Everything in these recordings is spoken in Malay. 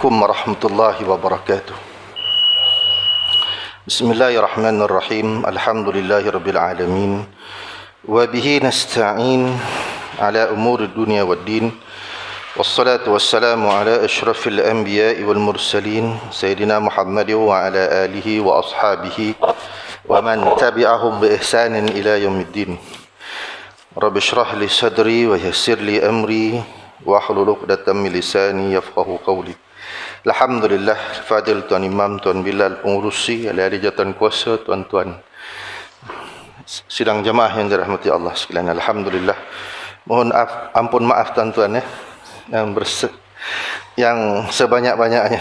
Assalamualaikum warahmatullahi wabarakatuh. Bismillahirrahmanirrahim. Alhamdulillahirabbil alamin. Wa bihi nasta'in ala umuri dunya waddin. Wassalatu wassalamu ala asyrafil anbiya'i wal mursalin sayyidina Muhammad wa ala alihi wa ashabihi wa man tabi'ahum bi ihsanin ila yaumiddin. Rabbi shrah li sadri wa yassir li amri wahlul 'uqdatam min lisani yafqahu qawli. Alhamdulillah, Fadil Tuan Imam, Tuan Bilal pengurusi, ahli jawatan kuasa, tuan-tuan sidang jemaah yang dirahmati Allah sekalian. Alhamdulillah. Mohon ampun maaf tuan-tuan yang sebanyak-banyaknya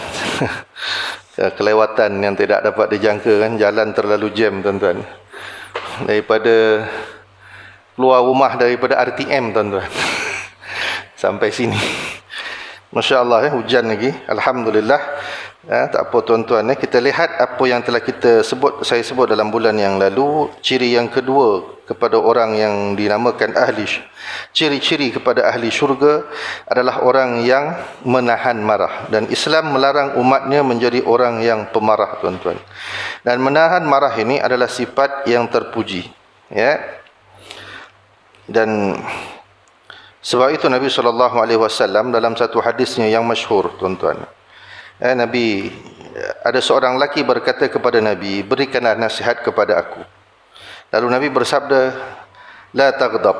kelewatan yang tidak dapat dijangka kan, jalan terlalu jam tuan-tuan. Daripada keluar rumah daripada RTM tuan-tuan sampai sini. Masya Allah, hujan lagi. Alhamdulillah. Tak apa tuan-tuan, kita lihat apa yang telah saya sebut dalam bulan yang lalu. Ciri yang kedua kepada orang yang dinamakan ciri-ciri kepada ahli syurga adalah orang yang menahan marah. Dan Islam melarang umatnya menjadi orang yang pemarah tuan-tuan. Dan menahan marah ini adalah sifat yang terpuji, ya. Dan sebab itu Nabi SAW dalam satu hadisnya yang masyhur tuan-tuan, Nabi, ada seorang lelaki berkata kepada Nabi, berikanlah nasihat kepada aku. Lalu Nabi bersabda, la taghdab,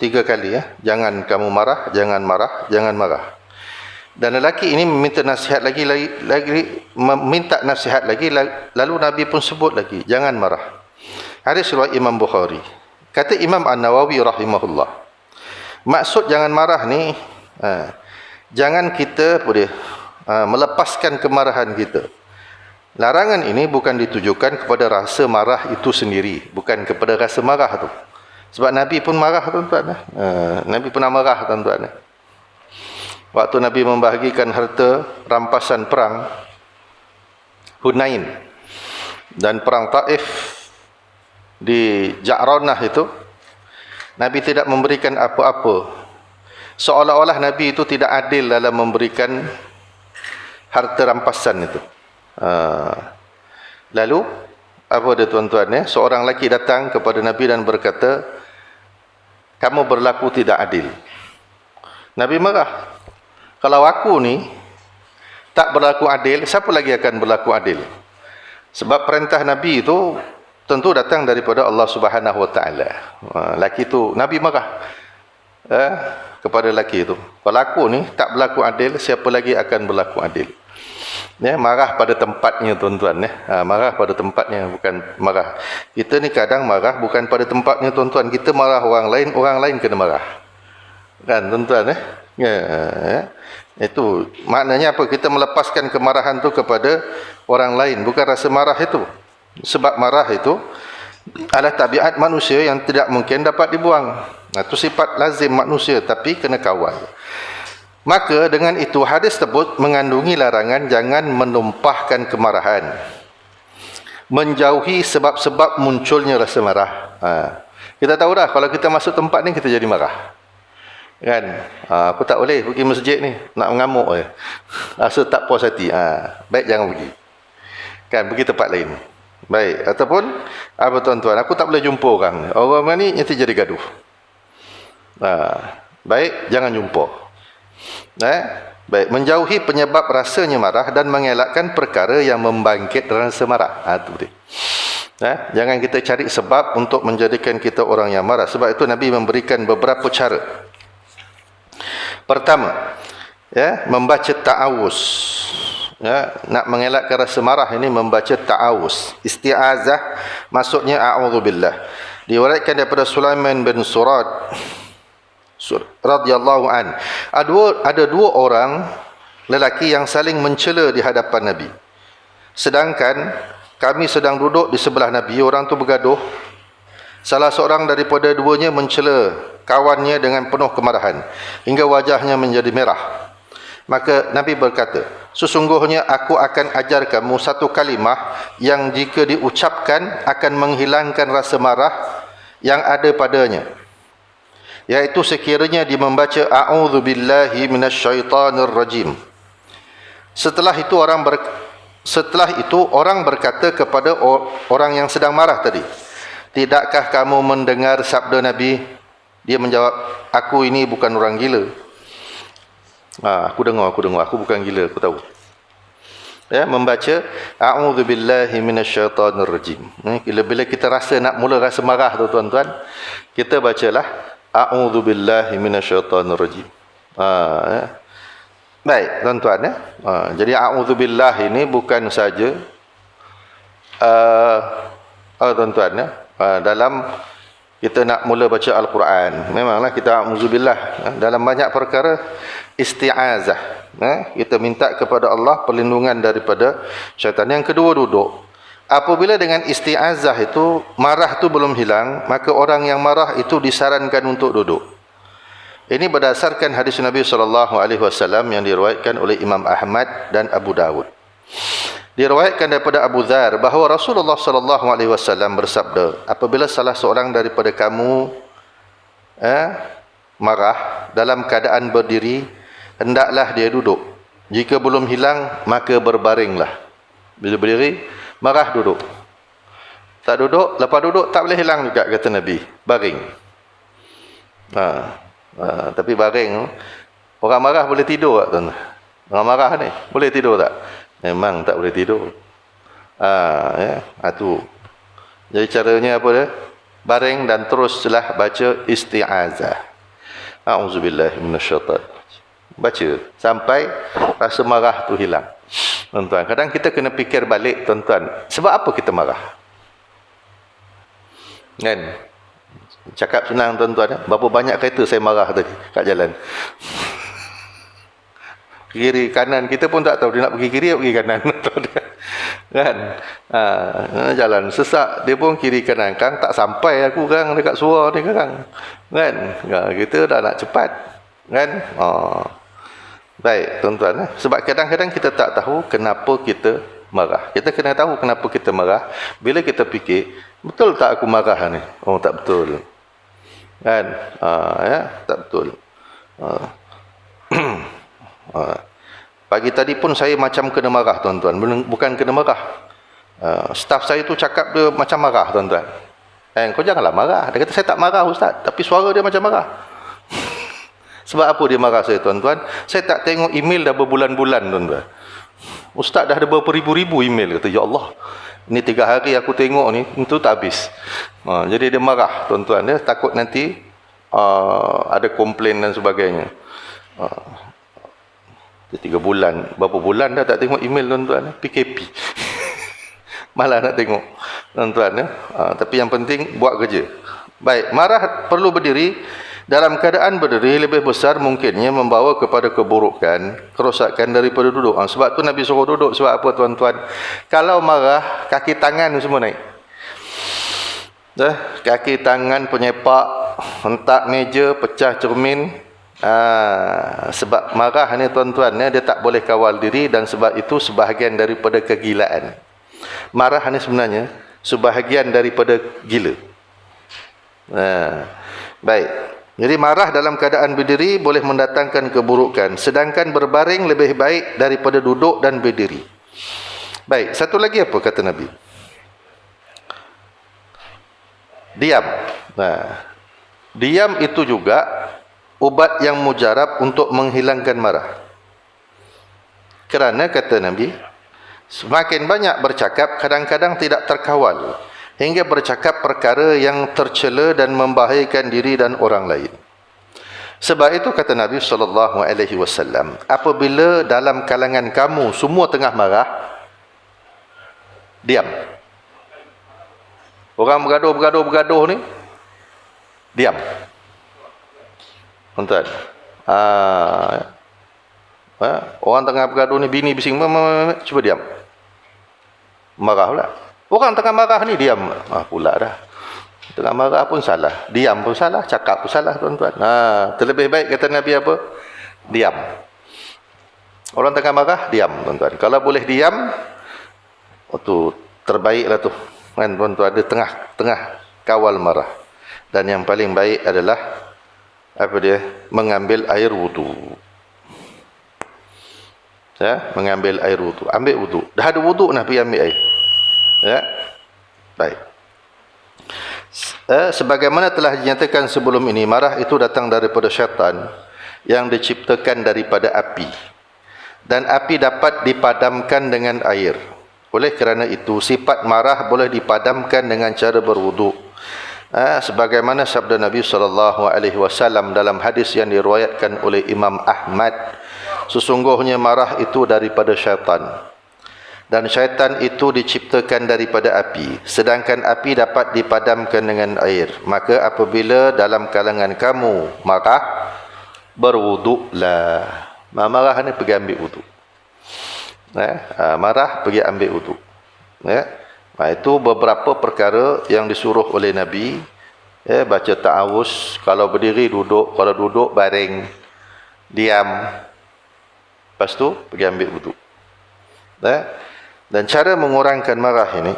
3 kali, jangan kamu marah, jangan marah, jangan marah. Dan lelaki ini meminta nasihat lagi, meminta nasihat lagi, lalu Nabi pun sebut lagi, jangan marah. Hadis riwayat Imam Bukhari. Kata Imam An-Nawawi rahimahullah, maksud jangan marah ni, jangan kita melepaskan kemarahan kita. Larangan ini bukan ditujukan kepada rasa marah itu sendiri, bukan kepada rasa marah tu. Sebab Nabi pun marah tuan-tuan. Nabi pernah marah tuan-tuan. Waktu Nabi membahagikan harta rampasan perang Hunain dan perang Taif di Ja'ranah itu, Nabi tidak memberikan apa-apa. Seolah-olah Nabi itu tidak adil dalam memberikan harta rampasan itu. Lalu apa dia tuan-tuan, seorang lelaki datang kepada Nabi dan berkata, kamu berlaku tidak adil. Nabi marah. Kalau aku ni tak berlaku adil, siapa lagi akan berlaku adil? Sebab perintah Nabi itu tentu datang daripada Allah Subhanahu Wa Taala. Laki itu, Nabi marah kepada laki itu. Kalau aku ni tak berlaku adil, siapa lagi akan berlaku adil? Marah pada tempatnya tuan-tuan. Marah pada tempatnya, bukan marah. Kita ni kadang marah bukan pada tempatnya tuan-tuan. Kita marah orang lain kena marah. Kan tuan-tuan? Itu maknanya apa? Kita melepaskan kemarahan tu kepada orang lain, bukan rasa marah itu. Sebab marah itu adalah tabiat manusia yang tidak mungkin dapat dibuang. Itu sifat lazim manusia, tapi kena kawal. Maka dengan itu hadis tersebut mengandungi larangan jangan menumpahkan kemarahan, menjauhi sebab-sebab munculnya rasa marah. Kita tahu dah, kalau kita masuk tempat ni kita jadi marah, kan? Aku tak boleh pergi masjid ni, nak mengamuk je, rasa tak puas hati. Baik jangan pergi, kan? Pergi tempat lain. Baik, ataupun apa tuan-tuan, aku tak boleh jumpa orang ni nanti jadi gaduh. Baik, jangan jumpa. Baik, menjauhi penyebab rasanya marah dan mengelakkan perkara yang membangkitkan rasa marah. Itu dia. Jangan kita cari sebab untuk menjadikan kita orang yang marah. Sebab itu Nabi memberikan beberapa cara. Pertama, membaca ta'awuz. Nak mengelakkan rasa marah ini membaca ta'awuz. Isti'azah maksudnya a'udzubillah. Diriwayatkan daripada Sulaiman bin Surad radhiyallahu an, ada 2 orang lelaki yang saling mencela di hadapan Nabi. Sedangkan kami sedang duduk di sebelah Nabi, orang tu bergaduh. Salah seorang daripada duanya mencela kawannya dengan penuh kemarahan hingga wajahnya menjadi merah. Maka Nabi berkata, sesungguhnya aku akan ajar kamu satu kalimah yang jika diucapkan akan menghilangkan rasa marah yang ada padanya. Iaitu sekiranya dia membaca a'udzubillahi minasyaitanirrajim. Setelah itu orang berkata kepada orang yang sedang marah tadi, tidakkah kamu mendengar sabda Nabi? Dia menjawab, aku ini bukan orang gila. Aku dengar, aku bukan gila, aku tahu. Ya, membaca a'udzubillahi minasyaitonirrajim. Bila kita mula rasa marah tu tuan-tuan, kita bacalah a'udzubillahi minasyaitonirrajim. Ya. Baik tuan-tuan ya. Jadi a'udzubillah ini bukan saja tuan-tuan ya, dalam kita nak mula baca Al-Quran, memanglah kita a'udzubillah dalam banyak perkara isti'azah. Kita minta kepada Allah perlindungan daripada syaitan. Yang kedua, duduk. Apabila dengan isti'azah itu marah tu belum hilang, maka orang yang marah itu disarankan untuk duduk. Ini berdasarkan hadis Nabi SAW yang diriwayatkan oleh Imam Ahmad dan Abu Dawud. Diriwayatkan daripada Abu Dzar bahawa Rasulullah SAW bersabda, apabila salah seorang daripada kamu marah dalam keadaan berdiri, hendaklah dia duduk. Jika belum hilang, maka berbaringlah. Bila berdiri, marah duduk. Tak duduk, lepas duduk tak boleh hilang juga, kata Nabi. Baring. Tapi baring, orang marah boleh tidur tak tuan? Orang marah ni, boleh tidur tak? Memang tak boleh tidur. Tu. Jadi caranya apa dia? Baring dan teruslah baca isti'azah. A'udzubillahi minasyaitanir. Baca sampai rasa marah tu hilang. Tuan-tuan, kadang kita kena fikir balik tuan-tuan, sebab apa kita marah? Kan? Cakap senang tuan-tuan, berapa banyak kereta saya marah tadi kat jalan. Kiri kanan kita pun tak tahu dia nak pergi kiri atau pergi kanan. Kan? Jalan sesak, dia pun kiri kanan. Kan tak sampai aku kan dekat Suar ni kan. Kan? Kita dah nak cepat. Kan? Baik tuan-tuan, sebab kadang-kadang kita tak tahu kenapa kita marah. Kita kena tahu kenapa kita marah. Bila kita fikir, betul tak aku marah ni? Oh, tak betul. Kan? Tak betul. Pagi tadi pun saya macam kena marah tuan-tuan. Bukan kena marah. Staf saya tu cakap dia macam marah tuan-tuan. Kau janganlah marah. Dia kata saya tak marah ustaz, tapi suara dia macam marah. Sebab apa dia marah saya tuan-tuan? Saya tak tengok email dah berbulan-bulan tuan-tuan. Ustaz dah ada berapa ribu-ribu email. Kata, ya Allah, ini 3 hari aku tengok ni, itu tak habis. Jadi dia marah tuan-tuan. Dia takut nanti ada komplain dan sebagainya. 3 bulan, berapa bulan dah tak tengok email tuan-tuan. PKP. Malah nak tengok tuan-tuan. Tapi yang penting buat kerja. Baik, marah perlu berdiri. Dalam keadaan berdiri lebih besar mungkinnya membawa kepada keburukan, kerosakan daripada duduk. Sebab tu Nabi suruh duduk. Sebab apa tuan-tuan? Kalau marah, kaki tangan semua naik. Kaki tangan penyepak, hentak meja, pecah cermin. Sebab marah ni tuan-tuan, dia tak boleh kawal diri, dan sebab itu sebahagian daripada kegilaan. Marah ni sebenarnya sebahagian daripada gila. Baik. Jadi marah dalam keadaan berdiri boleh mendatangkan keburukan, sedangkan berbaring lebih baik daripada duduk dan berdiri. Baik, satu lagi apa kata Nabi? Diam. Diam itu juga ubat yang mujarab untuk menghilangkan marah. Kerana kata Nabi, semakin banyak bercakap kadang-kadang tidak terkawal, hingga bercakap perkara yang tercela dan membahayakan diri dan orang lain. Sebab itu kata Nabi SAW, apabila dalam kalangan kamu semua tengah marah, diam. Orang bergaduh ni, diam. Tuan-tuan, orang tengah bergaduh ni, bini bising, cuba diam. Marah pula. Orang tengah marah ni diam. Pula dah. Tengah marah pun salah. Diam pun salah. Cakap pun salah tuan-tuan. Terlebih baik kata Nabi apa? Diam. Orang tengah marah, diam tuan-tuan. Kalau boleh diam, tu terbaiklah tu. Kan tuan-tuan, ada tengah kawal marah. Dan yang paling baik adalah mengambil air wudu. Ya, mengambil air wudu. Ambil wudu. Dah ada wudu nak pergi ambil air. Ya. Baik. Sebagaimana telah dinyatakan sebelum ini, marah itu datang daripada syaitan yang diciptakan daripada api. Dan api dapat dipadamkan dengan air. Oleh kerana itu, sifat marah boleh dipadamkan dengan cara berwudu. Sebagaimana sabda Nabi SAW dalam hadis yang diriwayatkan oleh Imam Ahmad, sesungguhnya marah itu daripada syaitan, dan syaitan itu diciptakan daripada api, sedangkan api dapat dipadamkan dengan air. Maka apabila dalam kalangan kamu marah, berwuduklah. Marah ni pergi ambil wuduk. Marah pergi ambil wuduk. Itu beberapa perkara yang disuruh oleh Nabi. Baca ta'awuz, kalau berdiri duduk, kalau duduk baring, diam. Lepas tu pergi ambil wuduk. Dan cara mengurangkan marah ini,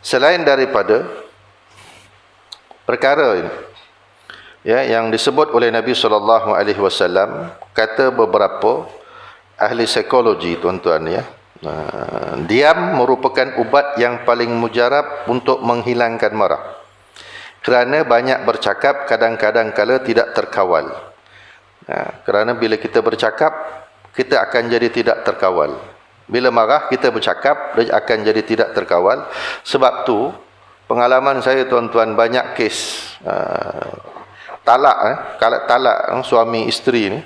selain daripada perkara ini, yang disebut oleh Nabi SAW, kata beberapa ahli psikologi, tuan-tuan, diam merupakan ubat yang paling mujarab untuk menghilangkan marah. Kerana banyak bercakap kadang-kadang kala tidak terkawal. Kerana bila kita bercakap, kita akan jadi tidak terkawal. Bila marah, kita bercakap, dia akan jadi tidak terkawal. Sebab tu, pengalaman saya, tuan-tuan, banyak kes talak suami isteri ni.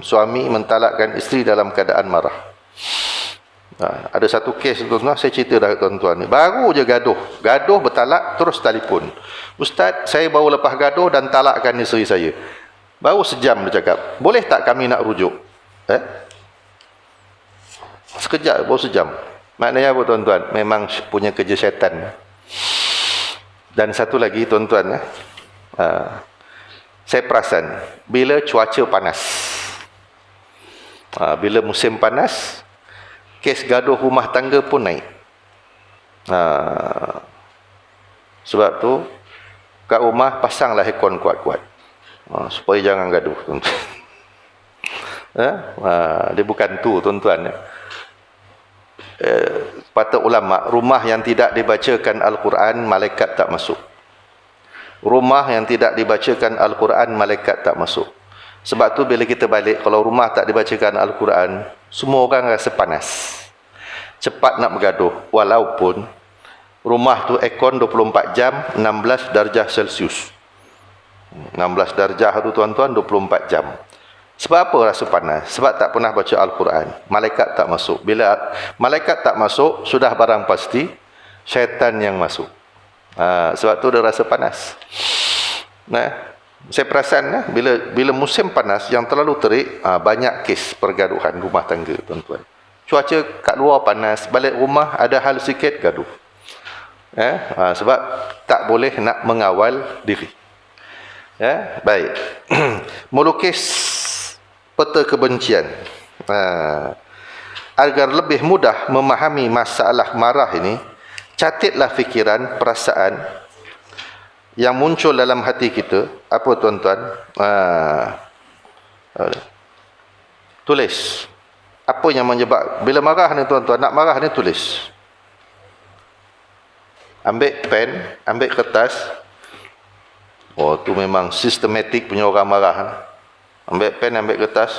Suami mentalakkan isteri dalam keadaan marah. Ada satu kes, tuan-tuan, saya cerita dah tuan-tuan ni. Baru je gaduh bertalak, terus telefon. Ustaz, saya baru lepas gaduh dan talakkan isteri saya. Baru sejam dia cakap, boleh tak kami nak rujuk? Sekejap, baru sejam. Maknanya apa, tuan-tuan? Memang punya kerja syaitan. Dan satu lagi, tuan-tuan, saya perasan, bila cuaca panas, bila musim panas, kes gaduh rumah tangga pun naik. Sebab tu, kat rumah pasanglah aircon kuat-kuat. Supaya jangan gaduh, tuan-tuan. Dia bukan tu, tuan-tuan. Kata ulama, rumah yang tidak dibacakan Al-Quran, malaikat tak masuk. Rumah yang tidak dibacakan Al-Quran, malaikat tak masuk. Sebab tu bila kita balik, kalau rumah tak dibacakan Al-Quran, semua orang rasa panas, cepat nak bergaduh. Walaupun rumah tu aircon 24 jam, 16 darjah Celsius. 16 darjah tu, tuan-tuan, 24 jam. Sebab apa rasa panas? Sebab tak pernah baca Al-Quran. Malaikat tak masuk. Bila malaikat tak masuk, sudah barang pasti syaitan yang masuk. Sebab tu dia rasa panas. Saya perasan bila musim panas yang terlalu terik, banyak kes pergaduhan rumah tangga, tuan-tuan. Cuaca kat luar panas, balik rumah ada hal sikit gaduh. Sebab tak boleh nak mengawal diri. Baik. Melukis peta kebencian. Agar lebih mudah memahami masalah marah ini, catatlah fikiran, perasaan yang muncul dalam hati kita. Apa, tuan-tuan? Tulis. Apa yang menyebab bila marah ni, tuan-tuan? Nak marah ni, tulis. Ambil pen, ambil kertas. Oh, tu memang sistematik punya orang marah. Ambil pen, ambil kertas.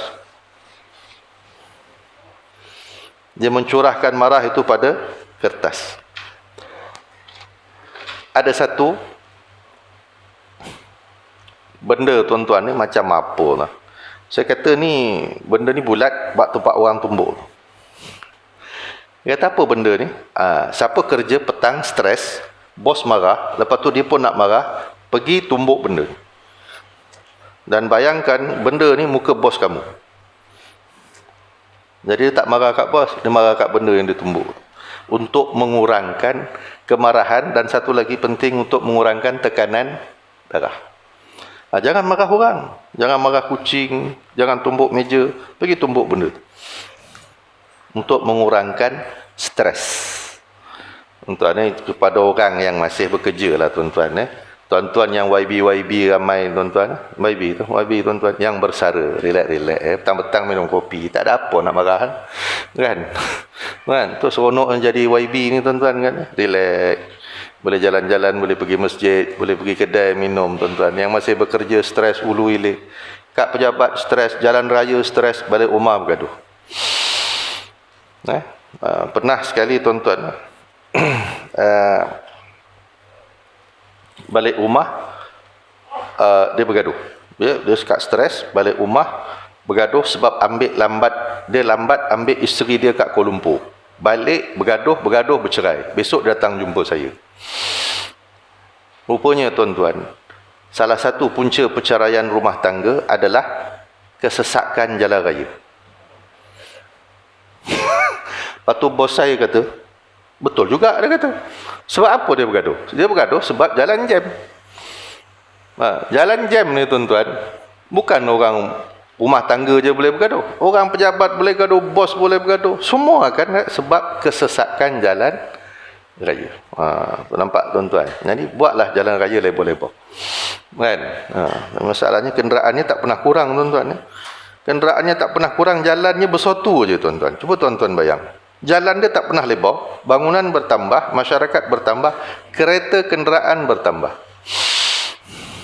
Dia mencurahkan marah itu pada kertas. Ada satu benda, tuan-tuan, ni macam apa lah. Saya kata ni, benda ni bulat, bak tempat orang tumbuk. Dia kata apa benda ni? Siapa kerja petang stres, bos marah, lepas tu dia pun nak marah, pergi tumbuk benda. Dan bayangkan benda ni muka bos kamu. Jadi dia tak marah kat bos, dia marah kat benda yang ditumbuk. Untuk mengurangkan kemarahan, dan satu lagi penting untuk mengurangkan tekanan darah. Jangan marah orang, jangan marah kucing, jangan tumbuk meja, pergi tumbuk benda. Untuk mengurangkan stres. Tuan-tuan, kepada orang yang masih bekerja lah, tuan-tuan. Tuan-tuan yang YB ramai tuan-tuan. YB tuan-tuan yang bersara, relax. Petang-petang minum kopi, tak ada apa nak marah kan. Kan? Tu seronok jadi YB ni tuan-tuan kan. Relax. Boleh jalan-jalan, boleh pergi masjid, boleh pergi kedai minum tuan-tuan. Yang masih bekerja stres ulu hilir. Kad pejabat stres, jalan raya stres, balik rumah bergaduh. Pernah sekali tuan-tuan balik rumah dia bergaduh. Dia sekat stres, balik rumah bergaduh sebab dia lambat ambil isteri dia kat Kuala Lumpur. Balik bergaduh bercerai. Besok datang jumpa saya. Rupanya tuan-tuan, salah satu punca perceraian rumah tangga adalah kesesakan jalan raya. Lepas tu bos saya kata, betul juga dia kata. Sebab apa dia bergaduh? Dia bergaduh sebab jalan jam. Jalan jam ni tuan-tuan, bukan orang rumah tangga je boleh bergaduh. Orang pejabat boleh gaduh, bos boleh bergaduh. Semua kan sebab kesesakan jalan raya. Nampak tuan-tuan? Jadi buatlah jalan raya lebar-lebar. Kan? Masalahnya kenderaannya tak pernah kurang tuan-tuan. Kenderaannya tak pernah kurang, jalannya bersatu je tuan-tuan. Cuba tuan-tuan bayang. Jalan dia tak pernah lebar, bangunan bertambah, masyarakat bertambah, kereta kenderaan bertambah.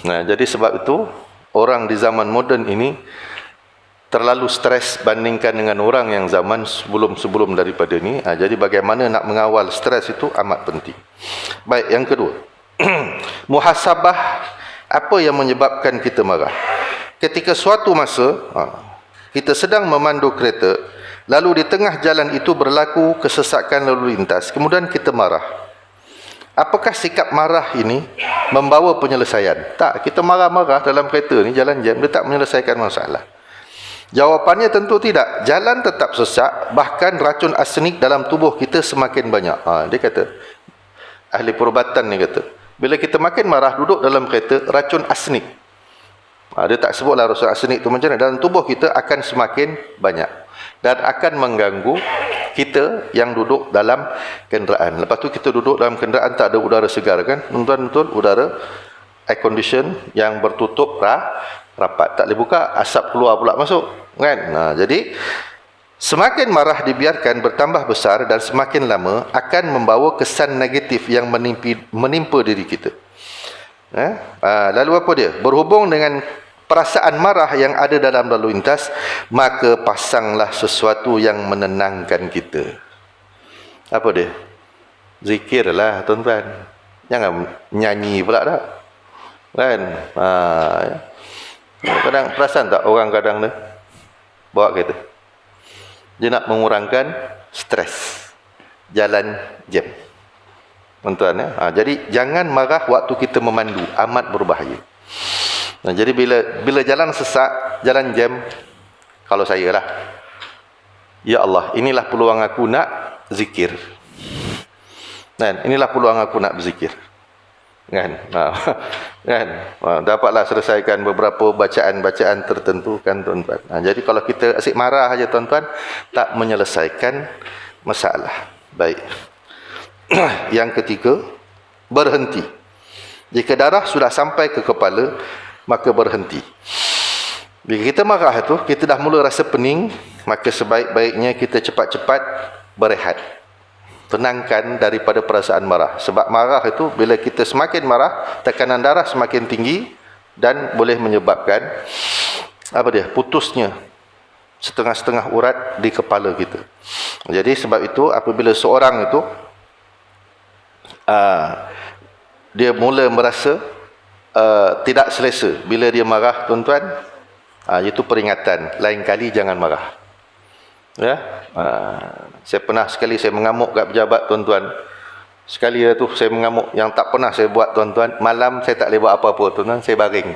Jadi sebab itu orang di zaman moden ini terlalu stres bandingkan dengan orang yang zaman sebelum daripada ini. Jadi bagaimana nak mengawal stres itu amat penting. Baik, yang kedua. Muhasabah, apa yang menyebabkan kita marah? Ketika suatu masa kita sedang memandu kereta, lalu di tengah jalan itu berlaku kesesakan lalu lintas, kemudian kita marah. Apakah sikap marah ini membawa penyelesaian? Tak, kita marah-marah dalam kereta ni, jalan jam, dia tak menyelesaikan masalah. Jawapannya tentu tidak. Jalan tetap sesak, bahkan racun arsenik dalam tubuh kita semakin banyak. Dia kata, ahli perubatan ni kata, bila kita makin marah duduk dalam kereta, racun arsenik. Dia tak sebutlah racun arsenik tu macam mana. Dalam tubuh kita akan semakin banyak. Dan akan mengganggu kita yang duduk dalam kenderaan. Lepas tu kita duduk dalam kenderaan tak ada udara segar kan. Betul-betul udara air condition yang bertutup rapat. Tak boleh buka, asap keluar pula masuk kan. Jadi semakin marah dibiarkan bertambah besar dan semakin lama akan membawa kesan negatif yang menimpa diri kita. Lalu apa dia? Berhubung dengan perasaan marah yang ada dalam lalu lintas, maka pasanglah sesuatu yang menenangkan kita. Apa dia? Zikir lah tuan-tuan. Jangan nyanyi pula dah. Kan? Kadang perasan tak orang kadang ni bawa kereta, dia nak mengurangkan stres jalan jam. Tuan-tuan jadi jangan marah waktu kita memandu, amat berbahaya. Jadi bila jalan sesak, jalan jam, kalau saya lah, ya Allah, inilah peluang aku nak zikir. Dan inilah peluang aku nak berzikir. Kan? Kan? Dapatlah selesaikan beberapa bacaan-bacaan tertentu kan tuan-tuan. Jadi kalau kita asyik marah aja tuan-tuan, tak menyelesaikan masalah. Baik. Yang ketiga, berhenti. Jika darah sudah sampai ke kepala, maka berhenti. Bila kita marah tu, kita dah mula rasa pening, maka sebaik-baiknya kita cepat-cepat berehat. Tenangkan daripada perasaan marah. Sebab marah itu, bila kita semakin marah, tekanan darah semakin tinggi dan boleh menyebabkan putusnya setengah-setengah urat di kepala kita. Jadi sebab itu, apabila seorang itu dia mula merasa tidak selesa bila dia marah tuan-tuan, itu peringatan, lain kali jangan marah. Saya pernah sekali saya mengamuk kat pejabat tuan-tuan. Sekali tu saya mengamuk yang tak pernah saya buat tuan-tuan. Malam saya tak boleh buat apa-apa tuan-tuan, saya baring,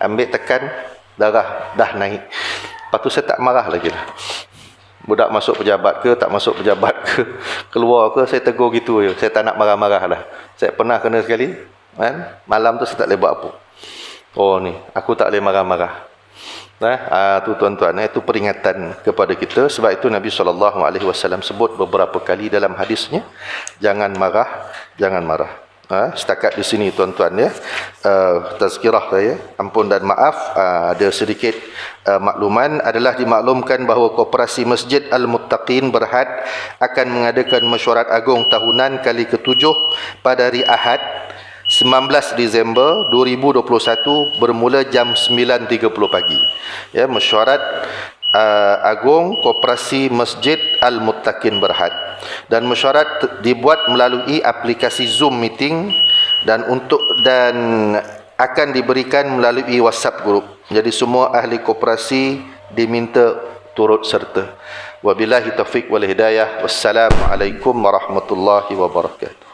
ambil tekan, darah dah naik. Lepas tu saya tak marah lagi lah. Budak masuk pejabat ke, tak masuk pejabat ke, keluar ke, saya tegur gitu je. Saya tak nak marah-marah lah. Saya pernah kena sekali kan? Malam tu saya tak boleh buat apa. Oh ni, aku tak boleh marah-marah. Tu tuan-tuan, itu peringatan kepada kita. Sebab itu Nabi SAW sebut beberapa kali dalam hadisnya, jangan marah, jangan marah. Setakat di sini tuan-tuan ya. Tazkirah saya, ampun dan maaf, ada sedikit makluman. Adalah dimaklumkan bahawa Koperasi Masjid Al-Muttaqin Berhad akan mengadakan mesyuarat agung tahunan kali ke-7 pada hari Ahad 19 Disember 2021 bermula jam 9.30 pagi. Ya, mesyuarat agung Koperasi Masjid Al-Muttaqin Berhad, dan mesyuarat dibuat melalui aplikasi Zoom meeting dan akan diberikan melalui WhatsApp group. Jadi semua ahli koperasi diminta turut serta. Wabillahi taufiq wal hidayah. Wassalamualaikum warahmatullahi wabarakatuh.